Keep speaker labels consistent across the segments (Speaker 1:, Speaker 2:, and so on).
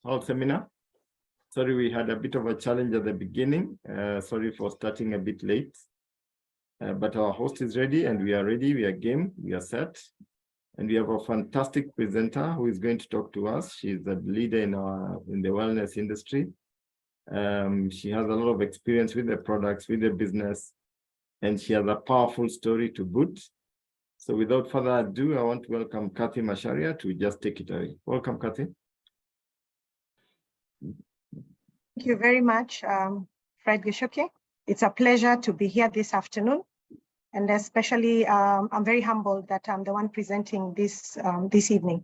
Speaker 1: whole seminar. Sorry, we had a bit of a challenge at the beginning. Sorry for starting a bit late. But our host is ready and we are ready. We are game, we are set. And we have a fantastic presenter who is going to talk to us. She's a leader in the wellness industry. She has a lot of experience with the products, with the business, and she has a powerful story to boot. So without further ado, I want to welcome Catherne Macharia to just take it away. Welcome, Catherne.
Speaker 2: Thank you very much, Fred Gishoke. It's a pleasure to be here this afternoon. And especially, I'm very humbled that I'm the one presenting this evening.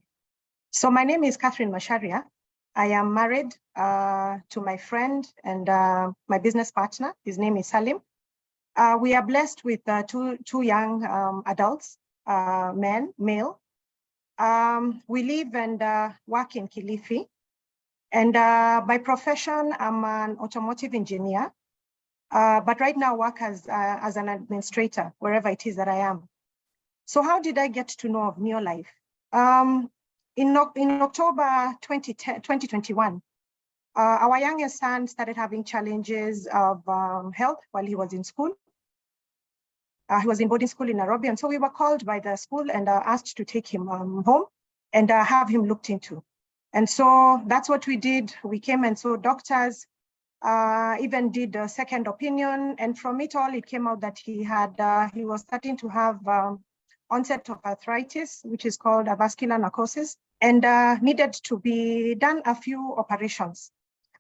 Speaker 2: So my name is Catherne Macharia. I am married to my friend and my business partner. His name is Salim. We are blessed with two young adults, male. We live and work in Kilifi. And by profession, I'm an automotive engineer, but right now work as an administrator, wherever it is that I am. So how did I get to know of Neolife? In October 2021, our youngest son started having challenges of health while he was in school. He was in boarding school in Nairobi, and so we were called by the school and asked to take him home and have him looked into. And so that's what we did. We came and saw doctors, even did a second opinion. And from it all, it came out that he was starting to have onset of arthritis, which is called a vascular necrosis, and needed to be done a few operations.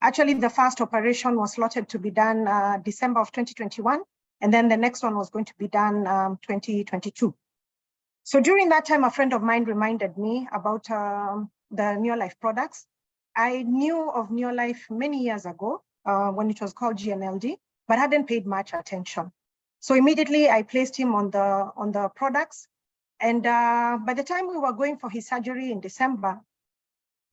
Speaker 2: Actually, the first operation was slotted to be done December of 2021. And then the next one was going to be done 2022. So during that time, a friend of mine reminded me about the Neolife products. I knew of Neolife many years ago when it was called GNLD, but hadn't paid much attention. So immediately I placed him on the products. And by the time we were going for his surgery in December,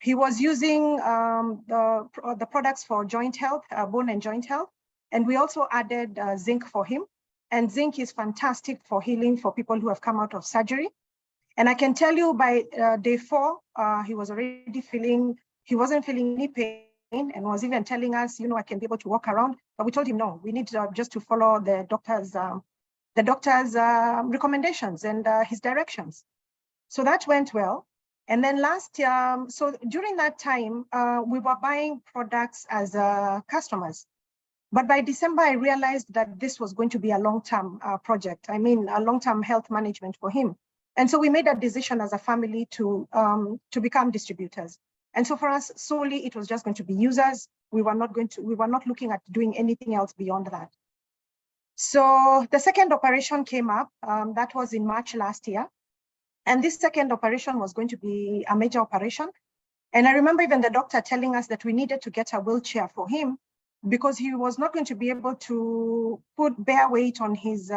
Speaker 2: he was using the products for joint health, bone and joint health. And we also added zinc for him. And zinc is fantastic for healing for people who have come out of surgery. And I can tell you by day 4, he was already he wasn't feeling any pain and was even telling us, I can be able to walk around. But we told him, no, we need just to follow the doctor's recommendations and his directions. So that went well. And then last year, so during that time, we were buying products as customers. But by December, I realized that this was going to be a long-term project. I mean, a long-term health management for him. And so we made a decision as a family to become distributors. And so for us, solely, it was just going to be users. We were not looking at doing anything else beyond that. So the second operation came up. That was in March last year. And this second operation was going to be a major operation. And I remember even the doctor telling us that we needed to get a wheelchair for him because he was not going to be able to bear weight on his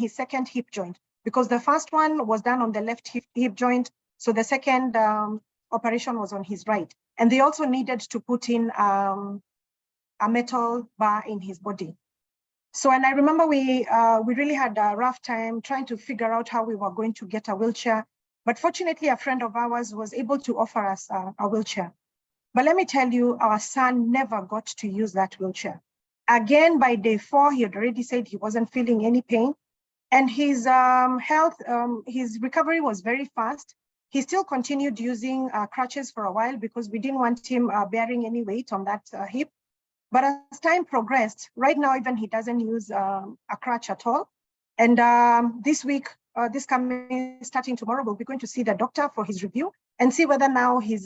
Speaker 2: second hip joint, because the first one was done on the left hip joint. So the second operation was on his right. And they also needed to put in a metal bar in his body. So, and I remember we really had a rough time trying to figure out how we were going to get a wheelchair. But fortunately, a friend of ours was able to offer us a wheelchair. But let me tell you, our son never got to use that wheelchair. Again, by day 4, he had already said he wasn't feeling any pain. And his his recovery was very fast. He still continued using crutches for a while because we didn't want him bearing any weight on that hip. But as time progressed, right now, even he doesn't use a crutch at all. And this week, starting tomorrow, we'll be going to see the doctor for his review and see whether now his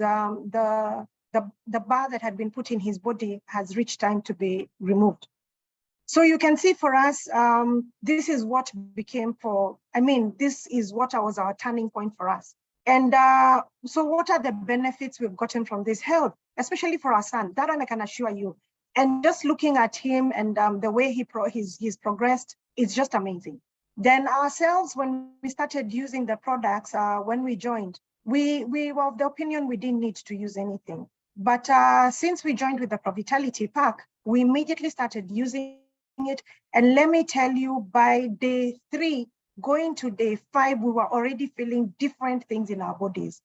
Speaker 2: the bar that had been put in his body has reached time to be removed. So you can see for us, this is what this is what was our turning point for us. And so what are the benefits we've gotten from this health, especially for our son? That one I can assure you. And just looking at him and the way he's progressed, it's just amazing. Then ourselves, when we started using the products, when we joined, we were of the opinion we didn't need to use anything. But since we joined with the Provitality Pack, we immediately started using it. And let me tell you, by day 3, going to day 5, we were already feeling different things in our bodies.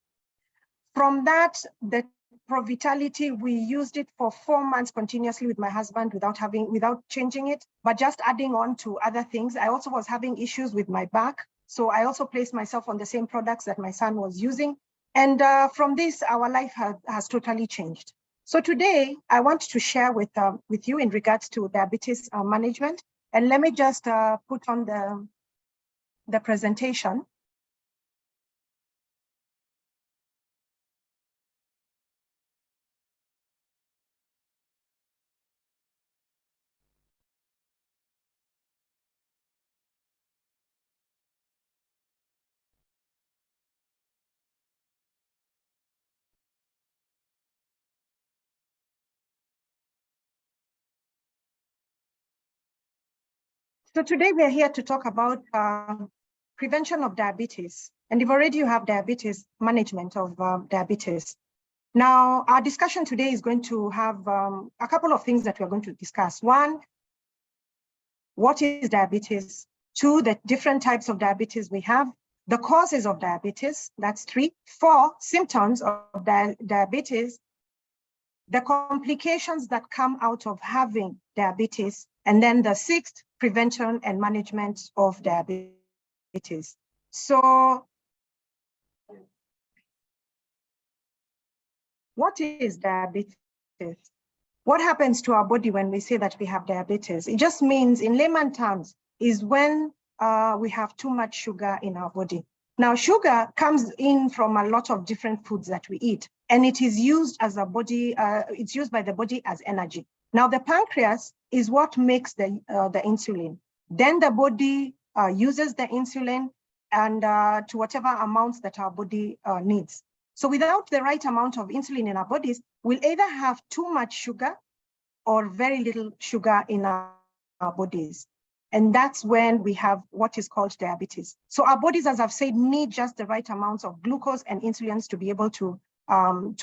Speaker 2: From that, the Pro Vitality, we used it for 4 months continuously with my husband without changing it, but just adding on to other things. I also was having issues with my back. So I also placed myself on the same products that my son was using. And from this, our life has totally changed. So today, I want to share with you in regards to diabetes management. And let me just put on the presentation. So today we are here to talk about prevention of diabetes. And if already you have diabetes, management of diabetes. Now, our discussion today is going to have a couple of things that we're going to discuss. One, what is diabetes? Two, the different types of diabetes we have. The causes of diabetes, that's 3. 4, symptoms of diabetes. The complications that come out of having diabetes. And then the 6th, prevention and management of diabetes. So what is diabetes? What happens to our body when we say that we have diabetes? It just means, in layman terms, is when we have too much sugar in our body. Now, sugar comes in from a lot of different foods that we eat, and it is used as a body, it's used by the body as energy. Now, the pancreas is what makes the insulin. Then the body uses the insulin and to whatever amounts that our body needs. So without the right amount of insulin in our bodies, we'll either have too much sugar or very little sugar in our bodies. And that's when we have what is called diabetes. So our bodies, as I've said, need just the right amounts of glucose and insulins to be able to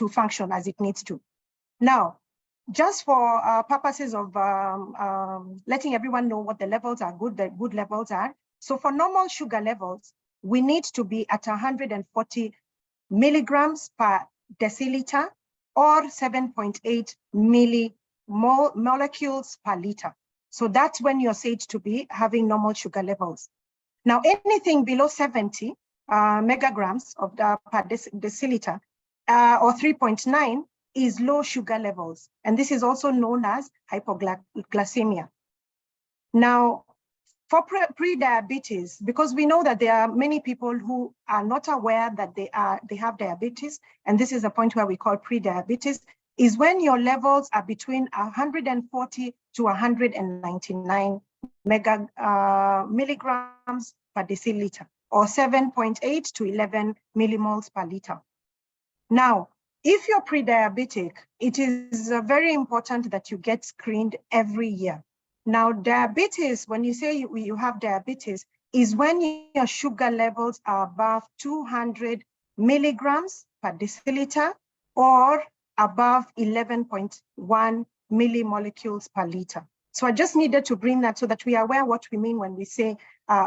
Speaker 2: function as it needs to. Now, just for purposes of letting everyone know what the levels are, the good levels are. So for normal sugar levels, we need to be at 140 milligrams per deciliter or 7.8 millimolecules per liter. So that's when you're said to be having normal sugar levels. Now, anything below 70 megagrams of per deciliter or 3.9 is low sugar levels. And this is also known as hypoglycemia. Now, for pre-diabetes, because we know that there are many people who are not aware that they have diabetes, and this is a point where we call pre-diabetes, is when your levels are between 140 to 199 milligrams per deciliter, or 7.8 to 11 millimoles per liter. Now, if you're pre-diabetic, it is very important that you get screened every year. Now, diabetes, when you say you have diabetes, is when your sugar levels are above 200 milligrams per deciliter or above 11.1 millimolecules per liter. So I just needed to bring that so that we are aware what we mean when we say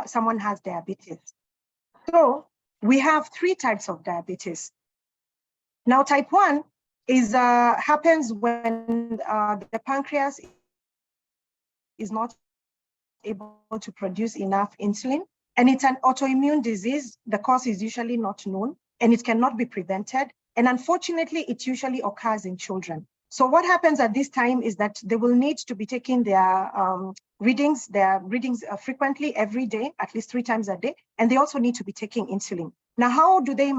Speaker 2: someone has diabetes. So we have 3 types of diabetes. Now, type 1 is happens when the pancreas is not able to produce enough insulin, and it's an autoimmune disease. The cause is usually not known, and it cannot be prevented. And unfortunately, it usually occurs in children. So what happens at this time is that they will need to be taking their readings frequently every day, at least 3 times a day, and they also need to be taking insulin. Now, how do you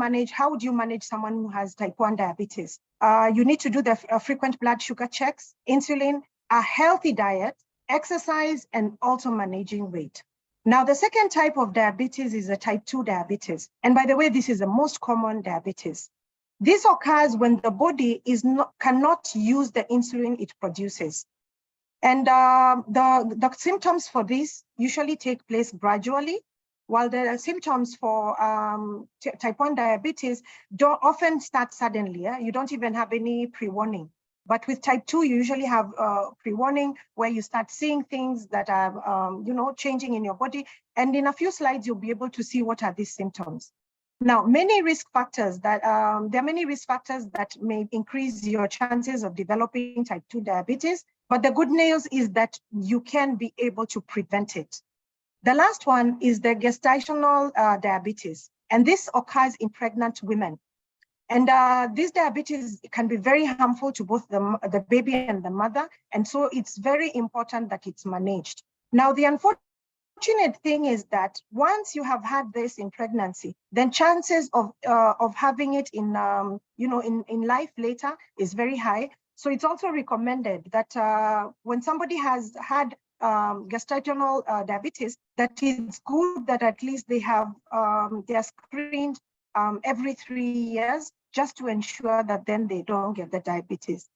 Speaker 2: manage someone who has type 1 diabetes? You need to do the frequent blood sugar checks, insulin, a healthy diet, exercise, and also managing weight. Now, the second type of diabetes is a type 2 diabetes. And by the way, this is the most common diabetes. This occurs when the body cannot use the insulin it produces. And the symptoms for this usually take place gradually, while the symptoms for type 1 diabetes don't often start suddenly. You don't even have any pre-warning. But with type 2, you usually have pre-warning where you start seeing things that are changing in your body. And in a few slides, you'll be able to see what are these symptoms. Now, many risk factors that there are many risk factors that may increase your chances of developing type 2 diabetes, but the good news is that you can be able to prevent it. The last one is the gestational diabetes, and this occurs in pregnant women. And this diabetes can be very harmful to both the baby and the mother, and so it's very important that it's managed. Now, the unfortunate thing is that once you have had this in pregnancy, then chances of having it in in life later is very high. So it's also recommended that when somebody has had gestational diabetes, that it's good that at least they are screened every 3 years, just to ensure that then they don't get the diabetes.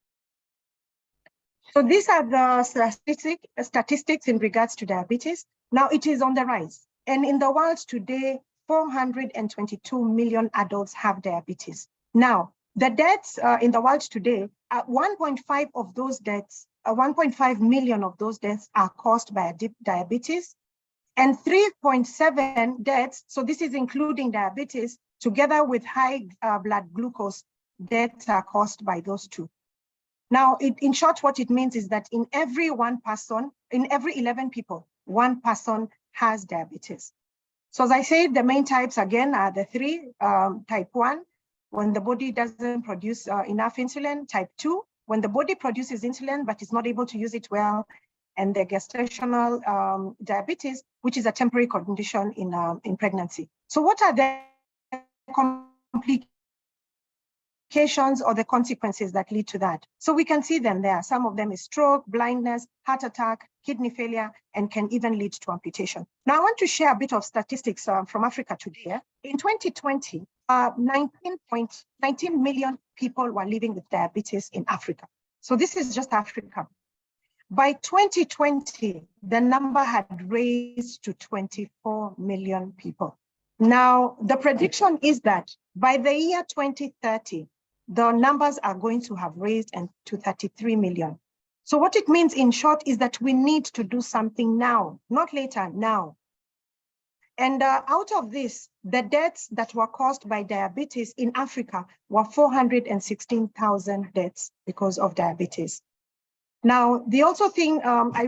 Speaker 2: So these are the statistics in regards to diabetes. Now it is on the rise. And in the world today, 422 million adults have diabetes. Now, the deaths in the world today, 1.5 of those deaths, 1.5 million of those deaths are caused by diabetes, and 3.7 deaths, so this is including diabetes, together with high blood glucose, deaths are caused by those two. Now, in short, what it means is that in every 11 people, one person has diabetes. So as I said, the main types again are the three. Type 1, when the body doesn't produce enough insulin. Type 2, when the body produces insulin but is not able to use it well. And the gestational diabetes, which is a temporary condition in pregnancy. So what are the complications or the consequences that lead to that? So we can see them there. Some of them is stroke, blindness, heart attack, kidney failure, and can even lead to amputation. Now I want to share a bit of statistics from Africa today. In 2020, 19 million people were living with diabetes in Africa. So this is just Africa. By 2020, the number had raised to 24 million people. Now, the prediction is that by the year 2030, the numbers are going to have raised to 33 million. So what it means in short is that we need to do something now, not later, now. And out of this, the deaths that were caused by diabetes in Africa were 416,000 deaths because of diabetes. Now, the also thing I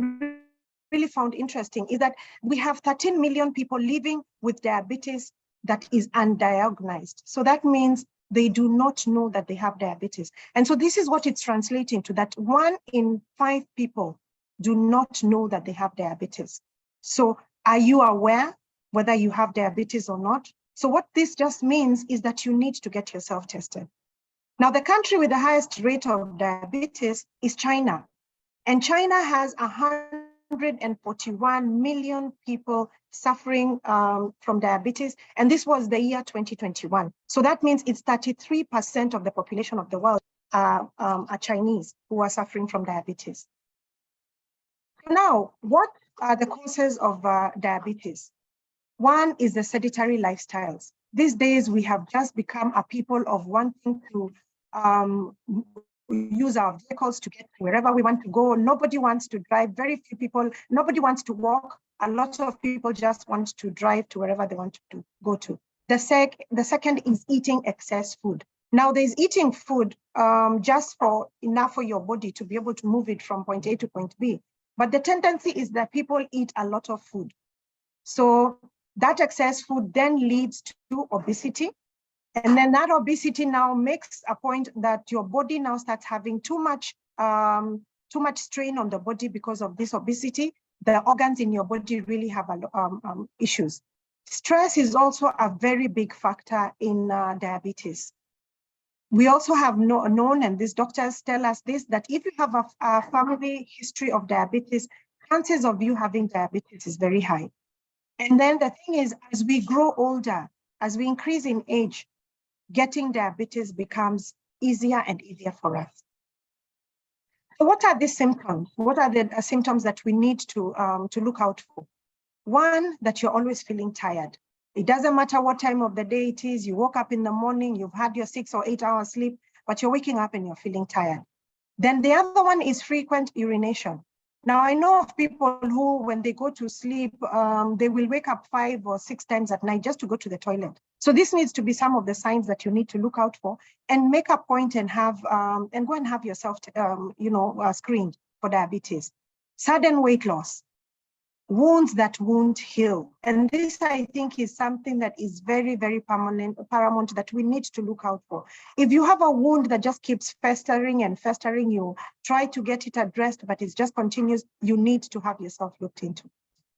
Speaker 2: really found interesting is that we have 13 million people living with diabetes that is undiagnosed. So that means they do not know that they have diabetes. And so this is what it's translating to, that 1 in 5 people do not know that they have diabetes. So are you aware whether you have diabetes or not? So what this just means is that you need to get yourself tested. Now, the country with the highest rate of diabetes is China. And China has 141 million people suffering from diabetes. And this was the year 2021. So that means it's 33% of the population of the world are Chinese who are suffering from diabetes. Now, what are the causes of diabetes? One is the sedentary lifestyles. These days, we have just become a people of wanting to use our vehicles to get wherever we want to go. Nobody wants to drive, very few people, nobody wants to walk. A lot of people just want to drive to wherever they want to go to. The second is eating excess food. Now there's eating food just for enough for your body to be able to move it from point A to point B. But the tendency is that people eat a lot of food. So that excess food then leads to obesity. And then that obesity now makes a point that your body now starts having too much strain on the body because of this obesity. The organs in your body really have issues. Stress is also a very big factor in diabetes. We also have known, and these doctors tell us this, that if you have a family history of diabetes, chances of you having diabetes is very high. And then the thing is, as we grow older, as we increase in age, getting diabetes becomes easier and easier for us. So what are the symptoms? What are the symptoms that we need to look out for? One, that you're always feeling tired. It doesn't matter what time of the day it is. You woke up in the morning, you've had your 6 or 8 hours sleep, but you're waking up and you're feeling tired. Then the other one is frequent urination. Now, I know of people who, when they go to sleep, they will wake up 5 or 6 times at night just to go to the toilet. So this needs to be some of the signs that you need to look out for, and make a point and have and go and have yourself screened for diabetes. Sudden weight loss, wounds that won't heal. And this, I think, is something that is very, very paramount that we need to look out for. If you have a wound that just keeps festering and festering, you try to get it addressed, but it just continues, you need to have yourself looked into.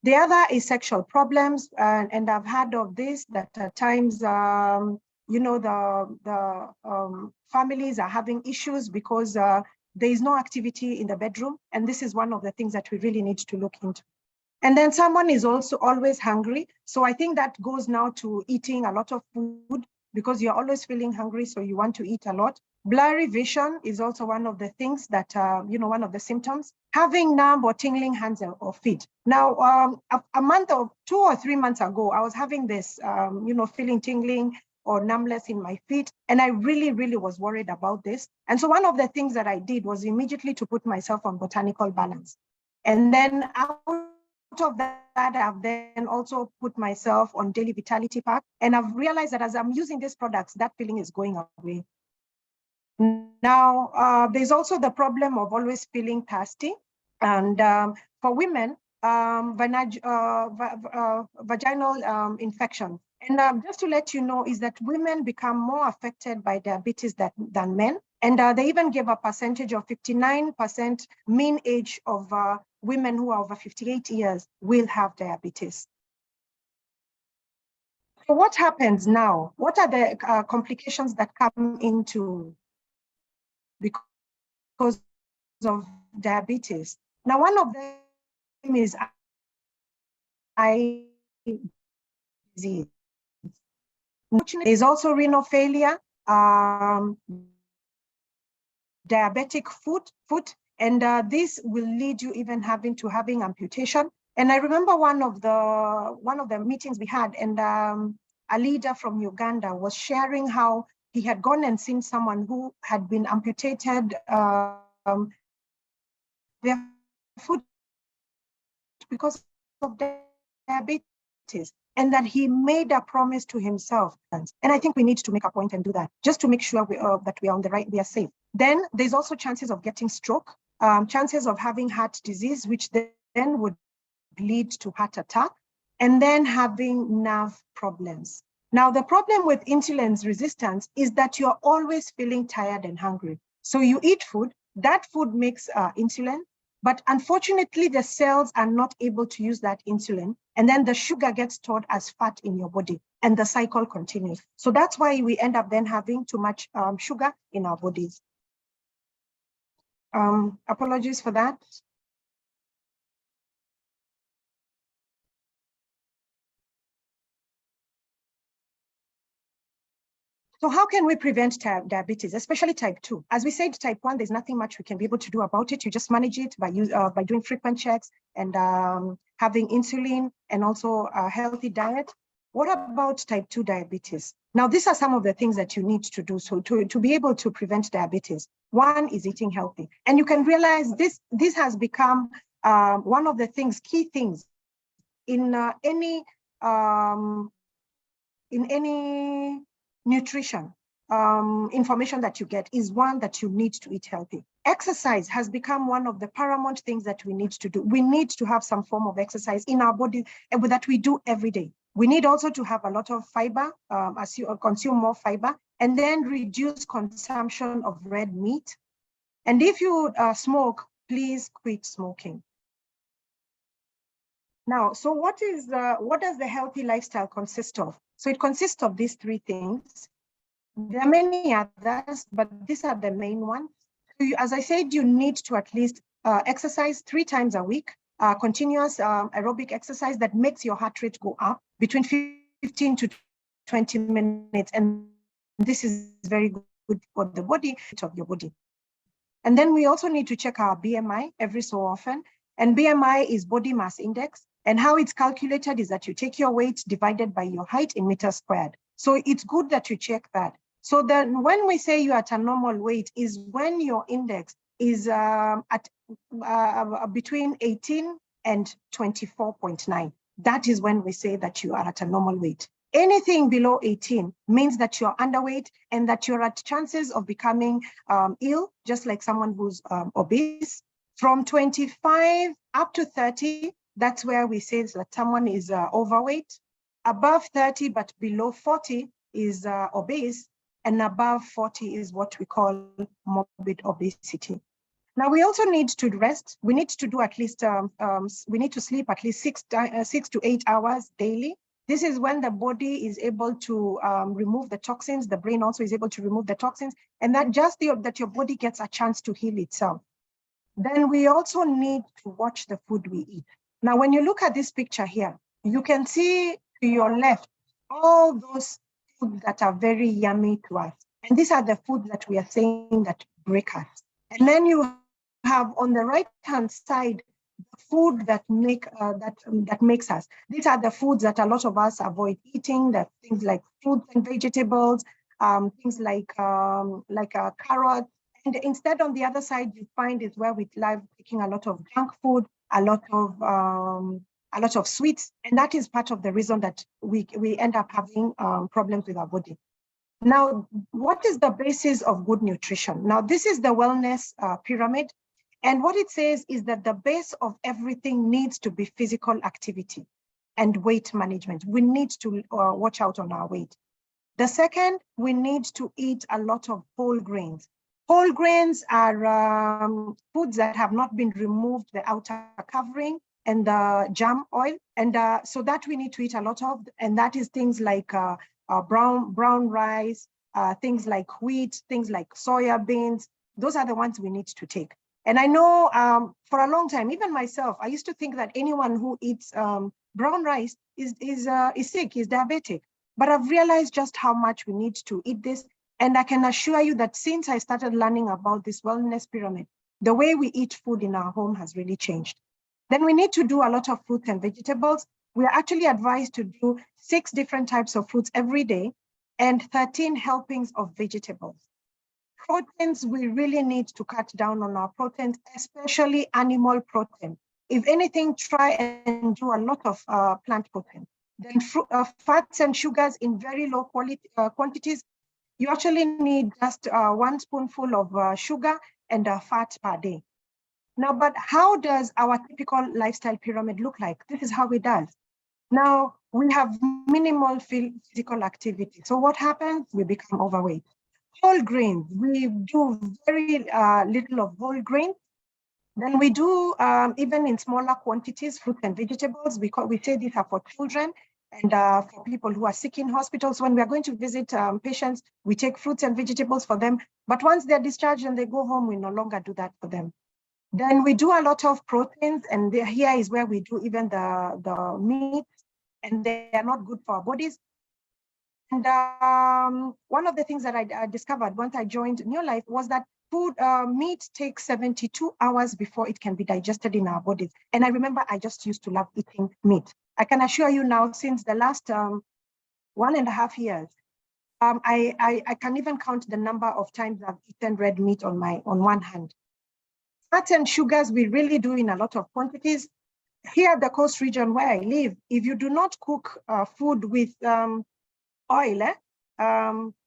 Speaker 2: The other is sexual problems, and I've heard of this, that at times, the families are having issues because there is no activity in the bedroom, and this is one of the things that we really need to look into. And then someone is also always hungry. So I think that goes now to eating a lot of food because you're always feeling hungry, so you want to eat a lot. Blurry vision is also one of the things that, one of the symptoms. Having numb or tingling hands or feet. Now, a month or 2 or 3 months ago, I was having this, feeling tingling or numbness in my feet. And I really, really was worried about this. And so one of the things that I did was immediately to put myself on botanical balance. And then out of that, I've then also put myself on Daily Vitality Pack. And I've realized that as I'm using these products, that feeling is going away. Now, there's also the problem of always feeling thirsty. And for women, vaginal infection. And just to let you know, is that women become more affected by diabetes than men. And they even give a percentage of 59% mean age of women who are over 58 years will have diabetes. So what happens now? What are the complications that come into because of diabetes? Now, one of them is eye disease. There's also renal failure, diabetic foot, and this will lead you even having amputation. And I remember one of the meetings we had, and a leader from Uganda was sharing how he had gone and seen someone who had been amputated their foot because of diabetes, and that he made a promise to himself. And I think we need to make a point and do that, just to make sure that we are on the right, we are safe. Then there's also chances of getting stroke, chances of having heart disease, which then would lead to heart attack, and then having nerve problems. Now, the problem with insulin resistance is that you're always feeling tired and hungry. So you eat food, that food makes insulin, but unfortunately, the cells are not able to use that insulin. And then the sugar gets stored as fat in your body, and the cycle continues. So that's why we end up then having too much sugar in our bodies. Apologies for that. So how can we prevent diabetes, especially type 2? As we said, type 1, there's nothing much we can be able to do about it. You just manage it by doing frequent checks and having insulin and also a healthy diet. What about type 2 diabetes? Now, these are some of the things that you need to do so to be able to prevent diabetes. One is eating healthy. And you can realize this has become one of the key things in any nutrition information that you get, is one that you need to eat healthy. Exercise has become one of the paramount things that we need to do. We need to have some form of exercise in our body that we do every day. We need also to have a lot of fiber, as you consume more fiber, and then reduce consumption of red meat. And if you smoke, please quit smoking. Now, so what does the healthy lifestyle consist of? So it consists of these 3 things. There are many others, but these are the main ones. So as I said, you need to at least exercise 3 times a week, continuous aerobic exercise that makes your heart rate go up between 15 to 20 minutes. And this is very good for the body, of your body. And then we also need to check our BMI every so often. And BMI is body mass index. And how it's calculated is that you take your weight divided by your height in meters squared. So it's good that you check that. So then when we say you're at a normal weight is when your index is at between 18 and 24.9. That is when we say that you are at a normal weight. Anything below 18 means that you're underweight and that you're at chances of becoming ill, just like someone who's obese. From 25 up to 30, that's where we say that someone is overweight. Above 30 but below 40 is obese, and above 40 is what we call morbid obesity. Now, we also need to rest. We need to do at least, we need to sleep at least 6 to 8 hours daily. This is when the body is able to remove the toxins. The brain also is able to remove the toxins, and that that your body gets a chance to heal itself. Then we also need to watch the food we eat. Now, when you look at this picture here, you can see to your left all those foods that are very yummy to us. And these are the foods that we are saying that break us. And then you have on the right-hand side the food that makes us. These are the foods that a lot of us avoid eating. That things like fruits and vegetables, things like carrots. And instead, on the other side, you find is where we love taking a lot of junk food, a lot of sweets, and that is part of the reason that we end up having problems with our body. Now, what is the basis of good nutrition? Now, this is the wellness pyramid. And what it says is that the base of everything needs to be physical activity and weight management. We need to watch out on our weight. The second, we need to eat a lot of whole grains. Whole grains are foods that have not been removed, the outer covering and the germ oil. And so that we need to eat a lot of, and that is things like brown rice, things like wheat, things like soya beans. Those are the ones we need to take. And I know for a long time, even myself, I used to think that anyone who eats brown rice is sick, is diabetic. But I've realized just how much we need to eat this. And I can assure you that since I started learning about this wellness pyramid, the way we eat food in our home has really changed. Then we need to do a lot of fruits and vegetables. We are actually advised to do 6 different types of fruits every day and 13 helpings of vegetables. Proteins, we really need to cut down on our proteins, especially animal protein. If anything, try and do a lot of plant protein. Then fats and sugars in very low quantities. You actually need just 1 spoonful of sugar and fat per day. Now, but how does our typical lifestyle pyramid look like? This is how it does. Now, we have minimal physical activity. So what happens? We become overweight. Whole grains, we do very little of whole grains. Then we do, even in smaller quantities, fruits and vegetables, because we say these are for children and for people who are sick in hospitals. When we are going to visit patients, we take fruits and vegetables for them. But once they're discharged and they go home, we no longer do that for them. Then we do a lot of proteins, and here is where we do even the meat, and they are not good for our bodies. And one of the things that I discovered once I joined New Life was that meat takes 72 hours before it can be digested in our bodies. And I remember I just used to love eating meat. I can assure you now, since the last 1.5 years, I can even count the number of times I've eaten red meat on one hand. Fats and sugars, we really do in a lot of quantities. Here at the coast region where I live, if you do not cook food with oil,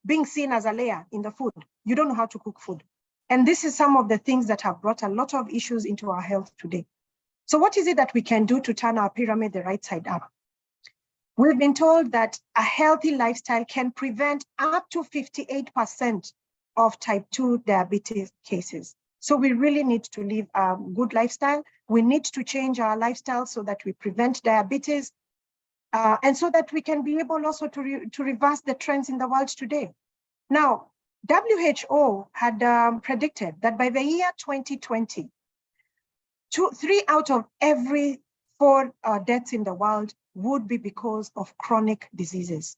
Speaker 2: being seen as a layer in the food, you don't know how to cook food. And this is some of the things that have brought a lot of issues into our health today. So what is it that we can do to turn our pyramid the right side up? We've been told that a healthy lifestyle can prevent up to 58% of type 2 diabetes cases. So we really need to live a good lifestyle. We need to change our lifestyle so that we prevent diabetes, and so that we can be able also to reverse the trends in the world today. Now, WHO had predicted that by the year 2020, 3 out of every 4 deaths in the world would be because of chronic diseases.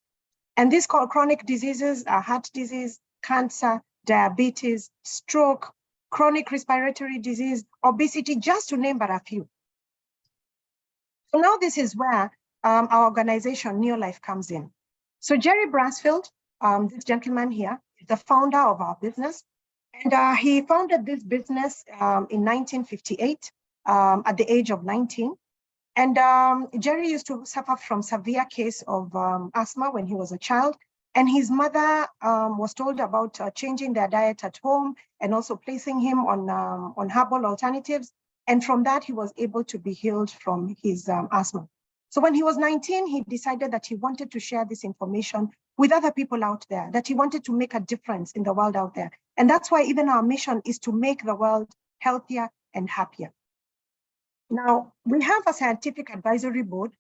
Speaker 2: And these chronic diseases are heart disease, cancer, diabetes, stroke, chronic respiratory disease, obesity, just to name but a few. So now this is where our organization, New Life, comes in. So Jerry Brasfield, this gentleman here, is the founder of our business. And he founded this business in 1958 at the age of 19. And Jerry used to suffer from severe case of asthma when he was a child. And his mother was told about changing their diet at home and also placing him on herbal alternatives. And from that, he was able to be healed from his asthma. So when he was 19, he decided that he wanted to share this information with other people out there, that he wanted to make a difference in the world out there. And that's why even our mission is to make the world healthier and happier. Now, we have a scientific advisory board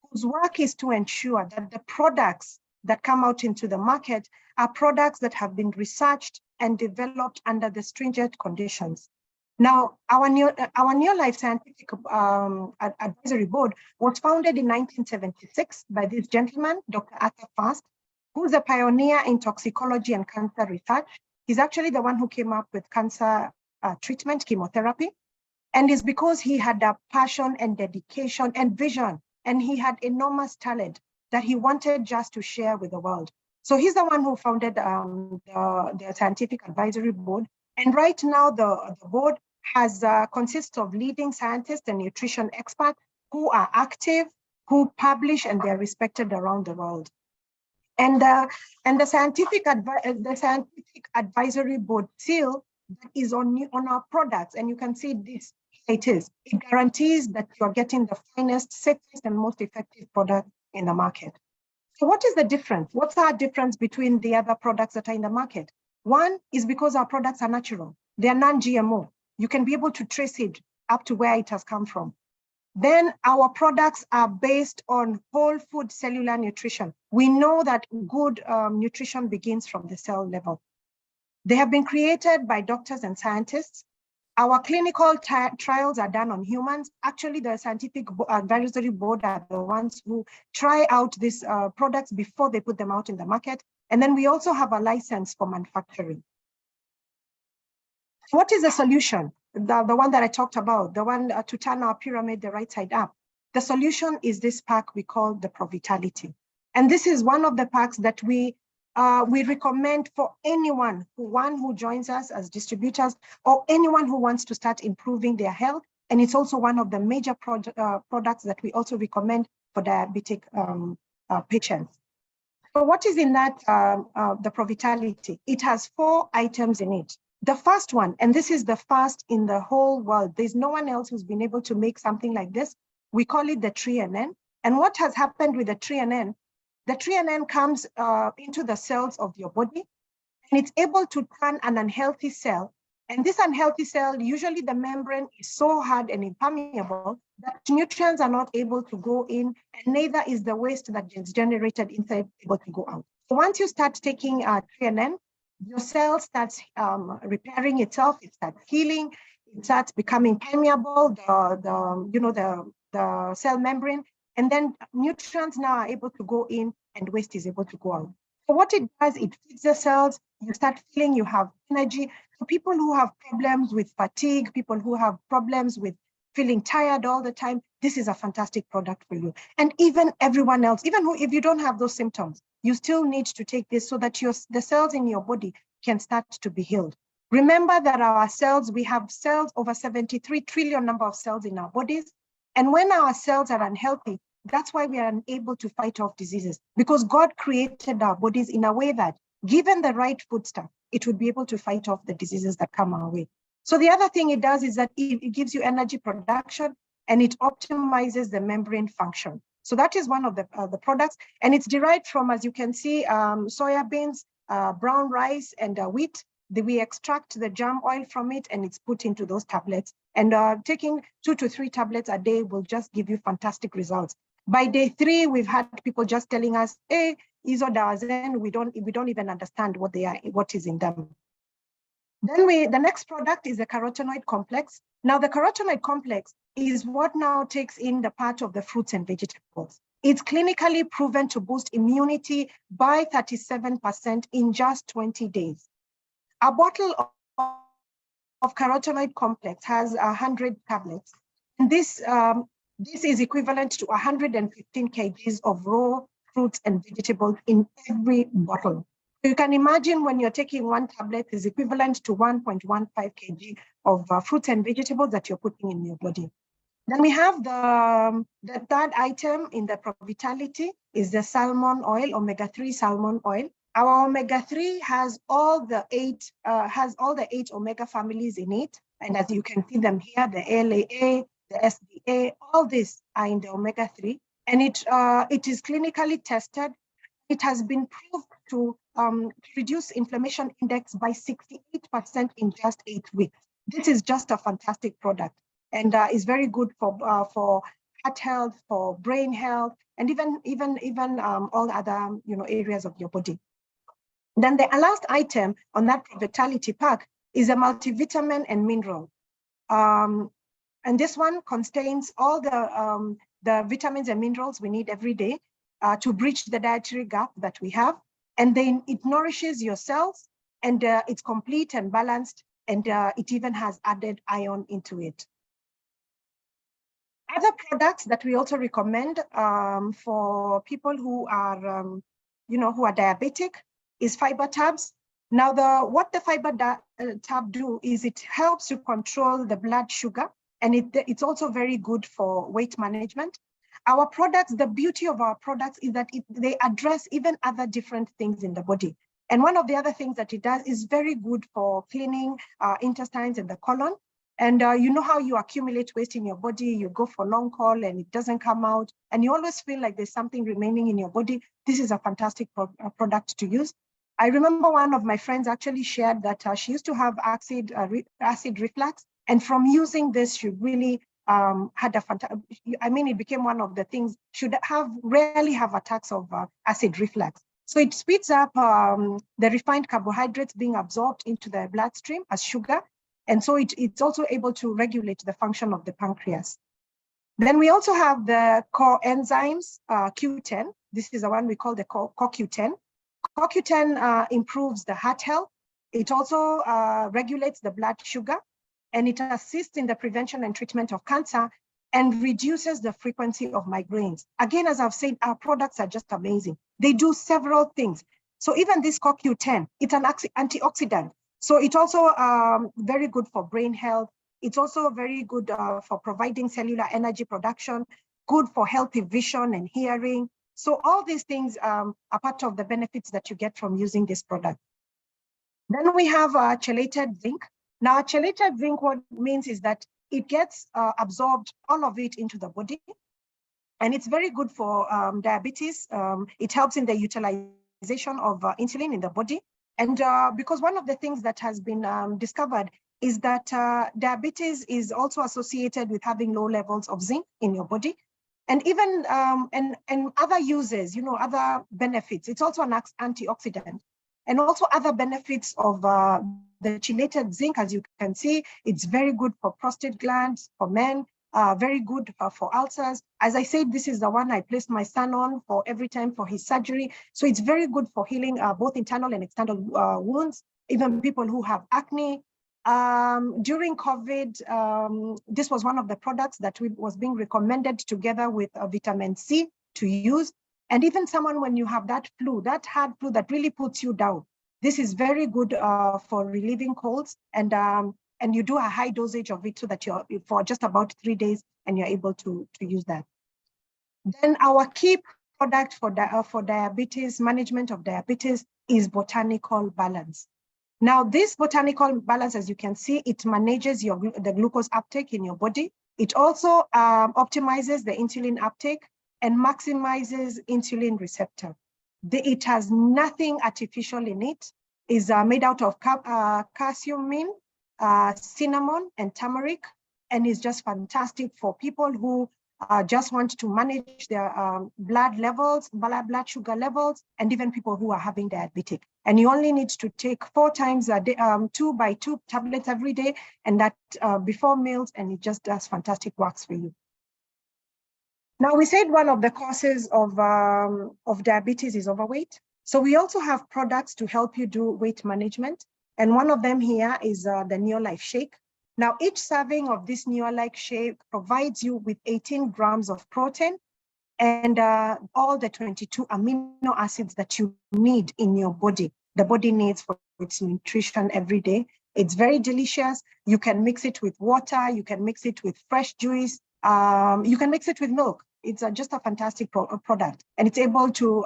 Speaker 2: whose work is to ensure that the products that come out into the market are products that have been researched and developed under the stringent conditions. Now, our New Life Scientific Advisory Board was founded in 1976 by this gentleman, Dr. Arthur Fast, who's a pioneer in toxicology and cancer research. He's actually the one who came up with cancer treatment, chemotherapy. And it's because he had a passion and dedication and vision, and he had enormous talent that he wanted just to share with the world. So he's the one who founded the Scientific Advisory Board. And right now, the board has consists of leading scientists and nutrition experts who are active, who publish, and they're respected around the world. And the Scientific Advisory Board seal is on our products, and you can see this. It guarantees that you're getting the finest, safest, and most effective product in the market. So what is the difference? What's our difference between the other products that are in the market? One is because our products are natural. They are non-GMO. You can be able to trace it up to where it has come from. Then our products are based on whole food cellular nutrition. We know that good nutrition begins from the cell level. They have been created by doctors and scientists. Our clinical trials are done on humans. Actually, the Scientific Advisory Board are the ones who try out these products before they put them out in the market. And then we also have a license for manufacturing. What is the solution? The one that I talked about, the one to turn our pyramid the right side up. The solution is this pack we call the Provitality. And this is one of the packs that we recommend for anyone who joins us as distributors or anyone who wants to start improving their health. And it's also one of the major products that we also recommend for diabetic patients. So what is in that, the Provitality? It has 4 items in it. The first one, and this is the first in the whole world, there's no one else who's been able to make something like this. We call it the TreeNN. And what has happened with the TreeNN? The TreeNN comes into the cells of your body, and it's able to turn an unhealthy cell. And this unhealthy cell, usually the membrane is so hard and impermeable that nutrients are not able to go in, and neither is the waste that is generated inside able to go out. So once you start taking TreeNN, your cell starts repairing itself, it starts healing, it starts becoming permeable, the cell membrane, and then nutrients now are able to go in and waste is able to go out. So what it does, it feeds the cells, you start feeling you have energy. So people who have problems with fatigue, people who have problems with feeling tired all the time, this is a fantastic product for you. And even everyone else, even if you don't have those symptoms, you still need to take this so that the cells in your body can start to be healed. Remember that our cells, we have cells, over 73 trillion number of cells in our bodies. And when our cells are unhealthy, that's why we are unable to fight off diseases, because God created our bodies in a way that, given the right food stuff, it would be able to fight off the diseases that come our way. So the other thing it does is that it gives you energy production, and it optimizes the membrane function. So that is one of the products, and it's derived from, as you can see, soya beans, brown rice, and wheat. We extract the germ oil from it, and it's put into those tablets. And taking 2 to 3 tablets a day will just give you fantastic results. By day 3, we've had people just telling us, "Hey, isodazan, we don't even understand what they are, what is in them." Then the next product is the carotenoid complex. Now, the carotenoid complex is what now takes in the part of the fruits and vegetables. It's clinically proven to boost immunity by 37% in just 20 days. A bottle of carotenoid complex has 100 tablets. And this is equivalent to 115 kgs of raw fruits and vegetables in every bottle. You can imagine when you're taking 1 tablet is equivalent to 1.15 kg of fruits and vegetables that you're putting in your body. Then we have the third item in the Provitality is the salmon oil, omega-3 salmon oil. Our omega-3 has all the eight omega families in it. And as you can see them here, the ALAA, the SDA, all these are in the omega-3. And it is clinically tested. It has been proved to reduce inflammation index by 68% in just 8 weeks. This is just a fantastic product, and is very good for heart health, for brain health, and even all other areas of your body. Then the last item on that Vitality pack is a multivitamin and mineral, and this one contains all the vitamins and minerals we need every day to bridge the dietary gap that we have, and then it nourishes your cells, and it's complete and balanced, and it even has added iron into it. Other products that we also recommend for people who are, who are diabetic is fiber tabs. Now, what the fiber tab do is it helps to control the blood sugar, and it's also very good for weight management. Our products, the beauty of our products is that they address even other different things in the body. And one of the other things that it does is very good for cleaning intestines and the colon. And you know how you accumulate waste in your body, you go for long haul and it doesn't come out, and you always feel like there's something remaining in your body. This is a fantastic product to use. I remember one of my friends actually shared that she used to have acid reflux, and from using this, she really had a fantastic, it became one of the things, rarely have attacks of acid reflux. So it speeds up the refined carbohydrates being absorbed into the bloodstream as sugar. And so it's also able to regulate the function of the pancreas. Then we also have the core enzymes, Q10. This is the one we call the CoQ10. CoQ10 improves the heart health. It also regulates the blood sugar, and it assists in the prevention and treatment of cancer and reduces the frequency of migraines. Again, as I've said, our products are just amazing. They do several things. So even this CoQ10, it's an antioxidant. So it's also very good for brain health. It's also very good for providing cellular energy production, good for healthy vision and hearing. So all these things are part of the benefits that you get from using this product. Then we have chelated zinc. Now, chelated zinc, what it means is that it gets absorbed, all of it, into the body. And it's very good for diabetes. It helps in the utilization of insulin in the body. And because one of the things that has been discovered is that diabetes is also associated with having low levels of zinc in your body. And even and other uses, other benefits. It's also an antioxidant. And also other benefits of the chelated zinc, as you can see, it's very good for prostate glands, for men, very good for ulcers. As I said, this is the one I placed my son on for every time for his surgery. So it's very good for healing both internal and external wounds, even people who have acne. During COVID, this was one of the products that was being recommended together with vitamin C to use. And even someone, when you have that flu, that hard flu that really puts you down, this is very good for relieving colds. And you do a high dosage of it so that you're for just about 3 days and you're able to use that. Then our key product for diabetes, management of diabetes, is Botanical Balance. Now, this Botanical Balance, as you can see, it manages the glucose uptake in your body. It also optimizes the insulin uptake and maximizes insulin receptor. It has nothing artificial in it. It's made out of curcumin, cinnamon, and turmeric, and is just fantastic for people who just want to manage their blood sugar levels, and even people who are having diabetic. And you only need to take 4 times a day, 2 by 2 tablets every day, and that before meals, and it just does fantastic works for you. Now, we said one of the causes of diabetes is overweight. So we also have products to help you do weight management. And one of them here is the Neolife Shake. Now, each serving of this Neolife Shake provides you with 18 grams of protein and all the 22 amino acids that you need in your body. The body needs for its nutrition every day. It's very delicious. You can mix it with water. You can mix it with fresh juice. You can mix it with milk. It's just a fantastic product, and it's able to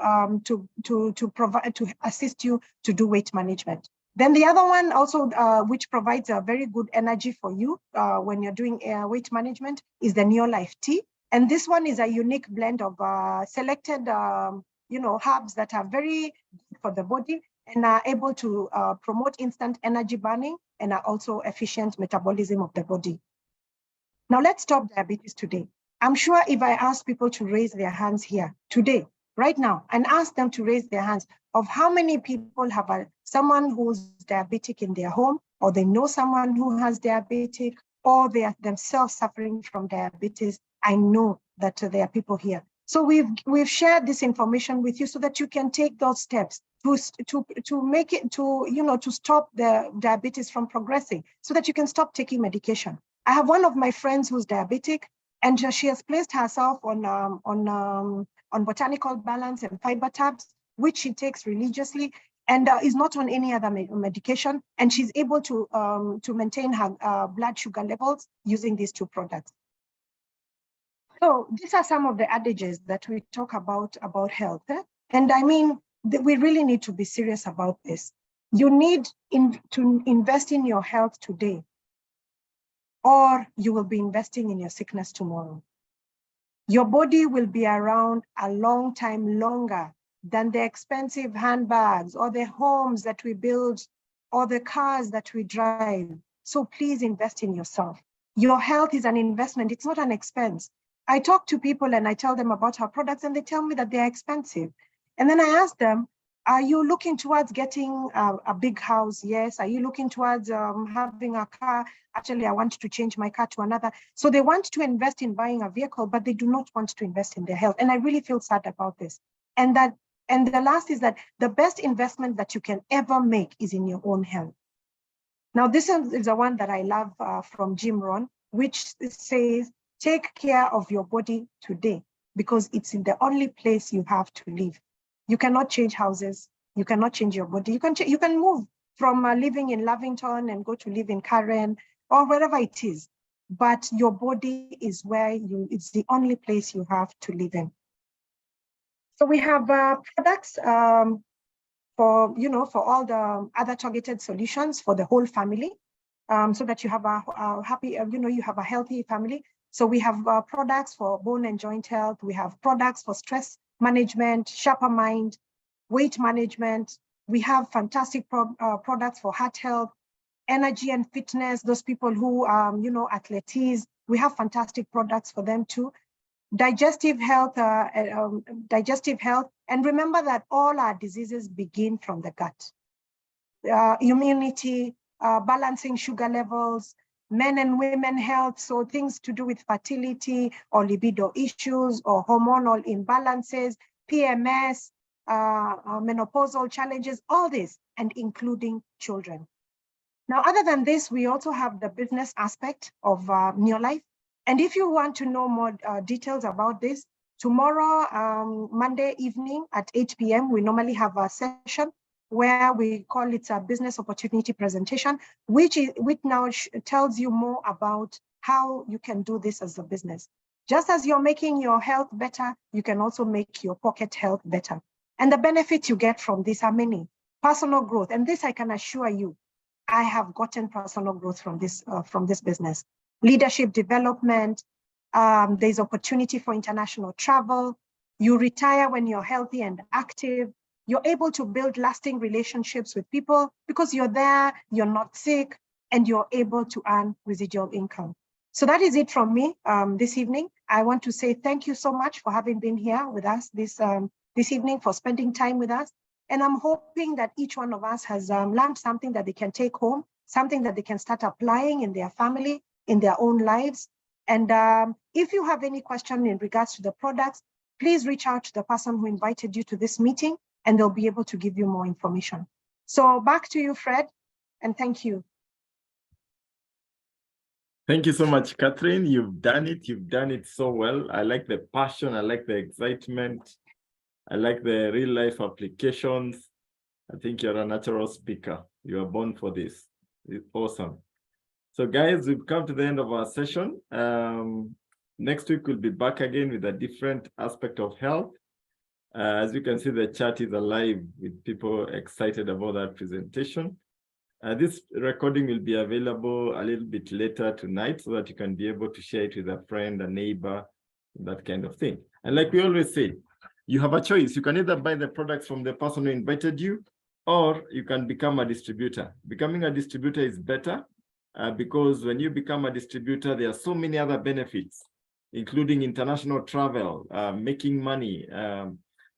Speaker 2: provide, to assist you to do weight management. Then the other one also, which provides a very good energy for you when you're doing weight management, is the Neolife tea. And this one is a unique blend of selected, herbs that are very good for the body and are able to promote instant energy burning and are also efficient metabolism of the body. Now let's stop diabetes today. I'm sure if I ask people to raise their hands here today, right now, and ask them to raise their hands of how many people have someone who's diabetic in their home, or they know someone who has diabetic, or they are themselves suffering from diabetes, I know that there are people here. So we've shared this information with you so that you can take those steps to make it, to stop the diabetes from progressing, so that you can stop taking medication. I have one of my friends who's diabetic, and she has placed herself on botanical balance and fiber tabs, which she takes religiously, and is not on any other medication, and she's able to maintain her blood sugar levels using these two products. So these are some of the adages that we talk about health. And I mean, we really need to be serious about this. You need to invest in your health today, or you will be investing in your sickness tomorrow. Your body will be around a long time longer than the expensive handbags or the homes that we build or the cars that we drive. So please invest in yourself. Your health is an investment, it's not an expense. I talk to people and I tell them about our products and they tell me that they're expensive. And then I ask them, are you looking towards getting a big house? Yes. Are you looking towards having a car? Actually, I want to change my car to another. So they want to invest in buying a vehicle, but they do not want to invest in their health. And I really feel sad about this. And the last is that the best investment that you can ever make is in your own health. Now, this is the one that I love from Jim Rohn, which says, take care of your body today, because it's in the only place you have to live. You cannot change houses. You cannot change your body. You can move from living in Lavington and go to live in Catherne or wherever it is. But your body is it's the only place you have to live in. So we have products for all the other targeted solutions for the whole family, so that you have a happy, you have a healthy family. So we have products for bone and joint health. We have products for stress management, sharper mind, weight management. We have fantastic products for heart health, energy and fitness. Those people who, athletes, we have fantastic products for them too. Digestive health, and remember that all our diseases begin from the gut. Immunity, balancing sugar levels, men and women health, so things to do with fertility or libido issues or hormonal imbalances, PMS, menopausal challenges, all this, and including children. Now, other than this, we also have the business aspect of Neolife. And if you want to know more details about this, tomorrow, Monday evening at 8 p.m., we normally have a session where we call it a business opportunity presentation, which now tells you more about how you can do this as a business. Just as you're making your health better, you can also make your pocket health better. And the benefits you get from this are many. Personal growth, and this I can assure you, I have gotten personal growth from this business. Leadership development, there's opportunity for international travel. You retire when you're healthy and active. You're able to build lasting relationships with people because you're there, you're not sick, and you're able to earn residual income. So that is it from me this evening. I want to say thank you so much for having been here with us this evening, for spending time with us. And I'm hoping that each one of us has learned something that they can take home, something that they can start applying in their family, in their own lives. And if you have any question in regards to the products, please reach out to the person who invited you to this meeting, and they'll be able to give you more information. So back to you, Fred, and thank you.
Speaker 1: Thank you so much, Catherine. You've done it so well. I like the passion, I like the excitement, I like the real life applications. I think you're a natural speaker. You are born for this. It's awesome. So guys, we've come to the end of our session. Next week, we'll be back again with a different aspect of health. As you can see, the chat is alive with people excited about that presentation. This recording will be available a little bit later tonight so that you can be able to share it with a friend, a neighbor, that kind of thing. And like we always say, you have a choice. You can either buy the products from the person who invited you, or you can become a distributor. Becoming a distributor is better because when you become a distributor, there are so many other benefits, including international travel, making money,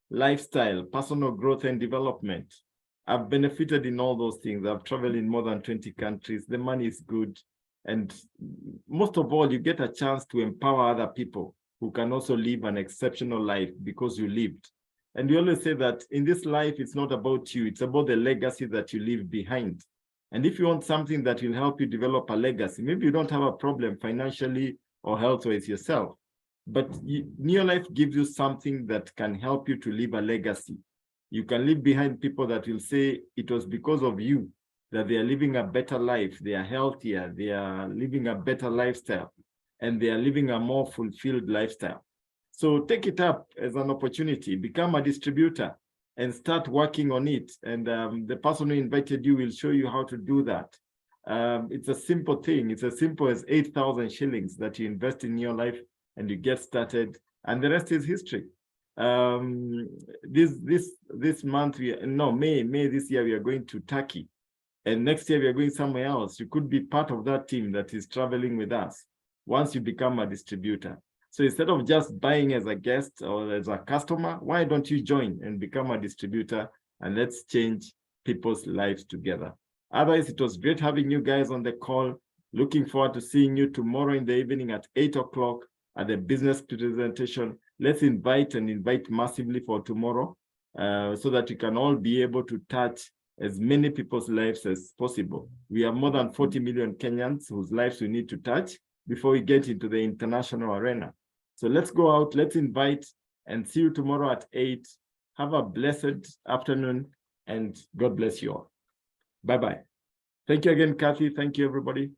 Speaker 1: lifestyle, personal growth and development. I've benefited in all those things. I've traveled in more than 20 countries. The money is good. And most of all, you get a chance to empower other people who can also live an exceptional life because you lived. And we always say that in this life, it's not about you. It's about the legacy that you leave behind. And if you want something that will help you develop a legacy, maybe you don't have a problem financially or health-wise yourself, but Neolife gives you something that can help you to leave a legacy. You can leave behind people that will say it was because of you that they are living a better life, they are healthier, they are living a better lifestyle, and they are living a more fulfilled lifestyle. So take it up as an opportunity, become a distributor and start working on it. And the person who invited you will show you how to do that. It's a simple thing. It's as simple as 8,000 shillings that you invest in your life and you get started, and the rest is history. This month, May this year, we are going to Turkey, and next year we are going somewhere else. You could be part of that team that is traveling with us once you become a distributor. So instead of just buying as a guest or as a customer, why don't you join and become a distributor, and let's change people's lives together. Otherwise, it was great having you guys on the call. Looking forward to seeing you tomorrow in the evening at 8 o'clock at the business presentation. Let's invite massively for tomorrow so that we can all be able to touch as many people's lives as possible. We have more than 40 million Kenyans whose lives we need to touch before we get into the international arena. So let's go out, let's invite, and see you tomorrow at 8. Have a blessed afternoon, and God bless you all. Bye-bye. Thank you again, Kathy. Thank you, everybody.